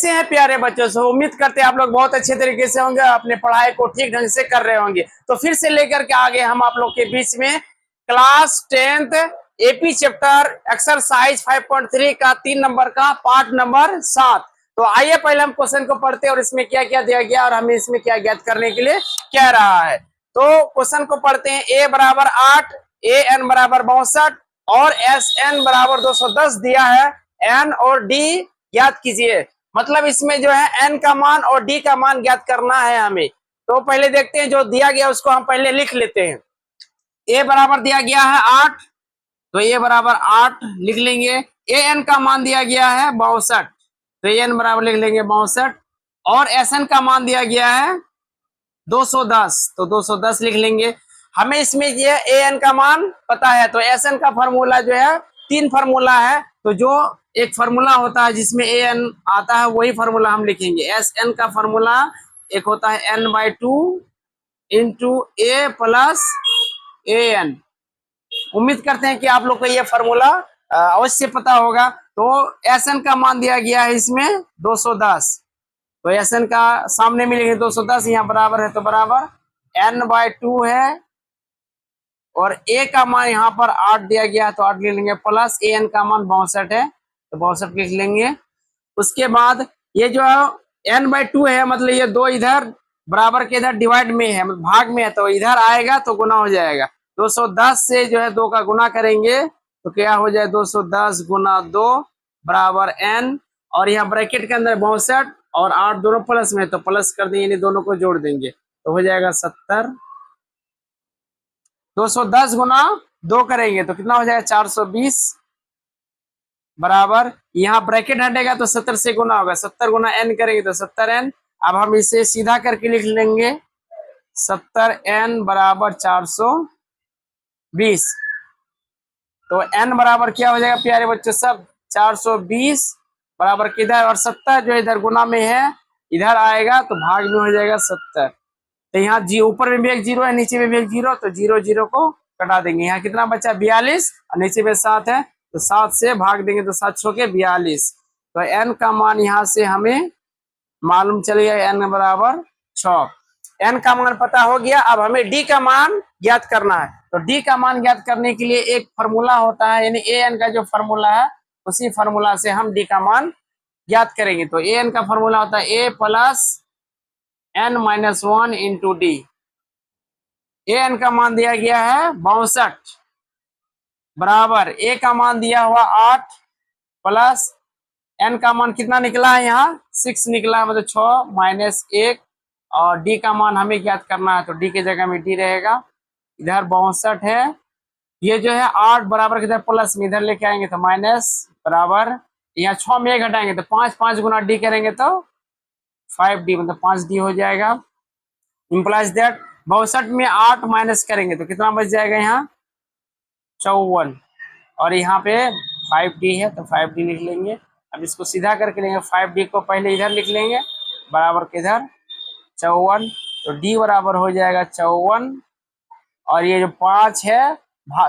कैसे हैं प्यारे बच्चों से। उम्मीद करते हैं आप लोग बहुत अच्छे तरीके से होंगे, अपने पढ़ाई को ठीक ढंग से कर रहे होंगे। तो फिर से लेकर के आगे हम आप लोग के बीच में class 10th AP chapter exercise 5.3 का 3 नंबर का पार्ट नंबर 7। तो आइए पहले हम क्वेश्चन को पढ़ते हैं और इसमें क्या क्या दिया गया और हमें इसमें क्या ज्ञात करने के लिए कह रहा है। तो क्वेश्चन को पढ़ते हैं। ए बराबर 8, ए एन बराबर 62 और एस एन बराबर 210 दिया है। एन और डी ज्ञात कीजिए। मतलब इसमें जो है एन का मान और डी का मान ज्ञात करना है हमें। तो पहले देखते हैं जो दिया गया उसको हम पहले लिख लेते हैं। ए बराबर दिया गया है 8, तो ए बराबर 8 लिख लेंगे। ए एन का मान दिया गया है 62, तो ए एन बराबर लिख लेंगे 62। और एस एन का मान दिया गया है 210, तो 210 लिख लेंगे। हमें इसमें ये ए एन का मान पता है, तो एस एन का फॉर्मूला जो है 3 फार्मूला है। तो जो एक फार्मूला होता है जिसमें ए एन आता है वही फार्मूला हम लिखेंगे। एस एन का फार्मूला एक होता है n/2 into A plus A N. उम्मीद करते हैं कि आप लोग को ये फार्मूला अवश्य पता होगा। तो एस एन का मान दिया गया है इसमें 210, तो एस एन का सामने में लिखेंगे 210, यहाँ बराबर है तो बराबर n/2 है। और ए का मान यहाँ पर 8 दिया गया है तो 8 लिख लेंगे, प्लस ए एन का मान 62 है तो 62 लिख लेंगे। उसके बाद ये जो n/2 है, मतलब ये 2 इधर बराबर के इधर डिवाइड में है, मतलब भाग में है, तो इधर आएगा तो गुना हो जाएगा। 210 से जो है 2 का गुना करेंगे तो क्या हो जाए 210 गुना 2 बराबर n, और यहाँ ब्रैकेट के अंदर 62 और 8 दोनों प्लस में, तो प्लस कर देंगे, दोनों को जोड़ देंगे तो हो जाएगा 70। 210 गुना 2 करेंगे तो कितना हो जाएगा 420 बराबर, यहाँ ब्रैकेट हटेगा तो 70 से गुना होगा, 70 गुना n करेंगे तो 70n। अब हम इसे सीधा करके लिख लेंगे 70n बराबर 420। तो n बराबर क्या हो जाएगा प्यारे बच्चों सब 420 बराबर किधर, और 70 जो इधर गुना में है इधर आएगा तो भाग में हो जाएगा 70। तो यहाँ जी ऊपर में भी एक 0 है, नीचे में भी एक 0, तो 0 0 को कटा देंगे। यहाँ कितना बचा 42 और नीचे में 7 है, तो 7 से भाग देंगे तो 7 6 के 42। तो n का मान यहाँ से हमें मालूम चल गया, n बराबर 6। n का मान पता हो गया। अब हमें d का मान ज्ञात करना है। तो d का मान ज्ञात करने के लिए एक फार्मूला होता है, यानी ए एन का जो फार्मूला है उसी फार्मूला से हम d का मान ज्ञात करेंगे। तो ए एन का फार्मूला होता है a plus n-1 into D. A N का मान दिया गया है 62 बराबर ए का मान दिया हुआ 8 प्लस एन का मान कितना निकला है, यहाँ 6 निकला है, मतलब 6 माइनस 1, और डी का मान हमें ज्ञात करना है। तो डी की जगह में डी रहेगा, इधर 62 है, ये जो है 8 बराबर के इधर प्लस में इधर लेके आएंगे तो माइनस बराबर, यहाँ 6 में 1 घटाएंगे तो 5 5 गुना डी करेंगे तो 5d, मतलब 5d हो जाएगा। इम्प्लाइज दैट 62 में 8 माइनस करेंगे तो कितना बच जाएगा, यहाँ 54, और यहाँ पे 5d है तो 5d लिख लेंगे। अब इसको सीधा करके लेंगे, 5d को पहले इधर लिख लेंगे बराबर के इधर 54, तो d बराबर हो जाएगा 54, और ये जो 5 है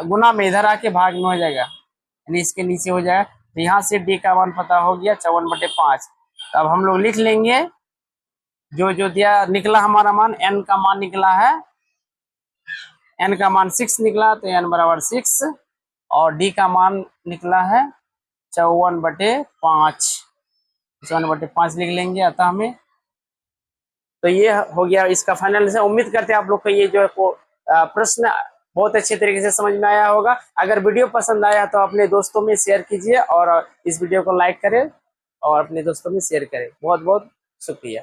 गुना में इधर आके भाग में हो जाएगा, यानी इसके नीचे हो जाएगा। तो यहाँ से d का मान पता हो गया 54/5। तो अब हम लोग लिख लेंगे जो जो दिया निकला हमारा मान, n का मान निकला है, n का मान 6 निकला तो n बराबर 6, और d का मान निकला है 54/5, 54/5 लिख लेंगे। अतः हमें तो ये हो गया इसका फाइनल आंसर। उम्मीद करते हैं आप लोग को ये जो है प्रश्न बहुत अच्छे तरीके से समझ में आया होगा। अगर वीडियो पसंद आया तो अपने दोस्तों में शेयर कीजिए और इस वीडियो को लाइक करें और अपने दोस्तों में शेयर करें। बहुत बहुत शुक्रिया।